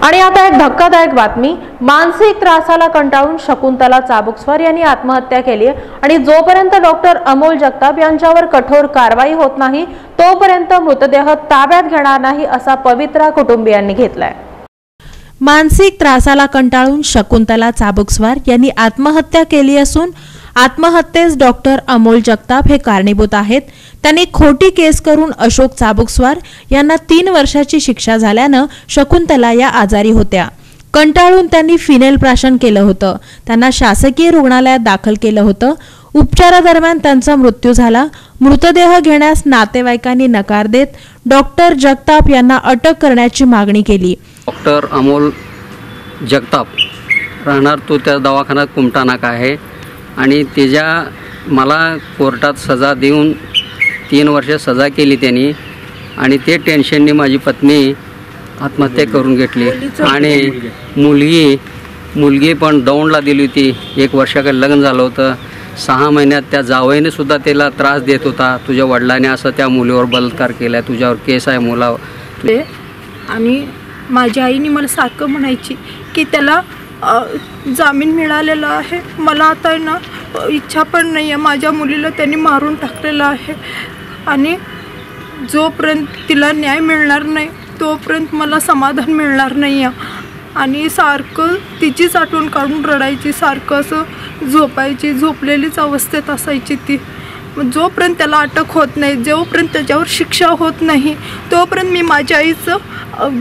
आणि आता एक धक्कादायक बातमी। मानसिक त्रासाला कंटाळून शकुंतला चाबुकस्वार यांनी आत्महत्या केली आणि जोपर्यंत डॉक्टर अमोल जगताप यांच्यावर कठोर कारवाई होत नाही तोपर्यंत मृतदेह ताब्यात घेणार नाही असा पवित्रा कुटुंबियांनी घेतलाय। मानसिक त्रासाला कंटाळून शकुंतला चाबुकस्वार यांनी आत्महत्या केली असून आत्महत्येस डॉक्टर अमोल जगताप हे कारणीभूत आहेत। त्यांनी खोटी केस करून अशोक चाबुकस्वार यांना 3 वर्षाची शिक्षा झाल्याने शकुंतला या आजारी होत्या। कंटाळून त्यांनी फिनेल प्राशन केलं होतं। त्यांना शासकीय रुग्णालयात दाखल केलं होतं। उपचारादरम्यान त्यांचा मृत्यू झाला। मृतदेह घेण्यास नातेवाईकांनी नकार देत डॉक्टर जगताप यांना अटक करण्याची मागणी केली। डॉक्टर अमोल जगताप राहणार तो त्या दवाखान्यात कुमटा नाका आहे आणि त्याच्या मला कोर्टात सजा देऊन 3 वर्ष सजा केली त्यांनी आणि ते टेन्शनने माझी पत्नी आत्महत्या करून घेतली आणि मुलगी पण दौंडला दिली होती। 1 वर्षाकडे लग्न झालं होतं। 6 महिन्यात त्या जावईने सुद्धा त्याला त्रास देत होता। तुझ्या वडिलांनी असं त्या मुलीवर बलात्कार केला, तुझ्यावर केस आहे मुलावर। आणि माझ्या आईने मला सारखं म्हणायची की त्याला जामीन मिळालेला आहे। मला आता ना इच्छा पण नाही आहे। माझ्या मुलीला त्यांनी मारून टाकलेलं आहे आणि जोपर्यंत तिला न्याय मिळणार नाही तोपर्यंत मला समाधान मिळणार नाही आहे। आणि सारखं तिचीच आठवण काढून रडायची, सारखं असं झोपायची, झोपलेलीच अवस्थेत असायची ती। जोपर्यंत त्याला अटक होत नाही, जोपर्यंत त्याच्यावर शिक्षा होत नाही तोपर्यंत मी माझ्या आईचं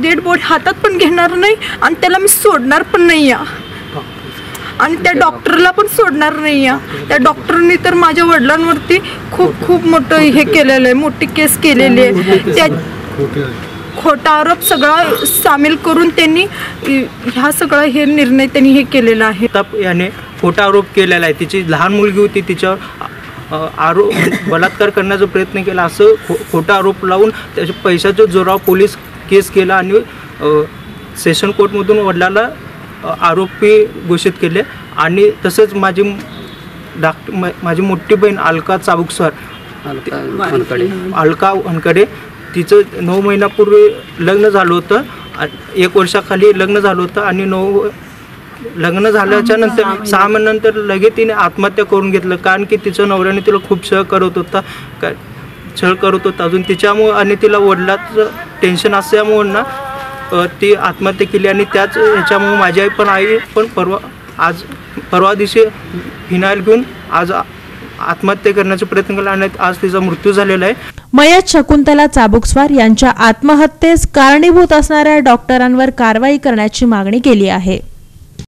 डेड बॉडी हातात पण घेणार नाही आणि त्याला मी सोडणार पण नाही आहे आणि त्या डॉक्टरला पण सोडणार नाही आहे। त्या डॉक्टरनी तर माझ्या वडिलांवरती खूप मोठं हे केलेलं आहे, मोठी केस केलेली आहे। त्या खोटा आरोप सगळा सामील करून त्यांनी ह्या सगळा हे निर्णय त्यांनी हे केलेला आहे। याने खोटा आरोप केलेला आहे। तिची लहान मुलगी होती, तिच्यावर बलात्कार करण्याचा प्रयत्न केला असं खोटा आरोप लावून त्याच्या पैशाच्या जोरावर पोलीस केस केला आणि सेशन कोर्टमधून वडिलाला आरोपी घोषित केले। आणि तसंच माझी मोठी बहीण अलका चाबुकस्वार, अलका वनकडे, तिचं 9 महिन्यापूर्वी लग्न झालं होतं। 1 वर्षाखाली लग्न झालं होतं आणि लग्न झाल्याच्या नंतर 6 महिन्यानंतर लगेच तिने आत्महत्या करून घेतलं, कारण की तिच्या नवऱ्याने तिला खूप छळ करत होता अजून तिच्यामुळे आणि तिला वडिलाचं टेन्शन असल्यामुळे ना ती आत्महत्या केली। आणि त्याच ह्याच्यामुळे माझी आई पण परवा दिवशी फिनाईल घेऊन आज आत्महत्या करण्याचा प्रयत्न केला आणि आज तिचा मृत्यू झालेला आहे। मयत शकुंतला चाबुकस्वार यांच्या आत्महत्येस कारणीभूत असणाऱ्या डॉक्टरांवर कारवाई करण्याची मागणी केली आहे।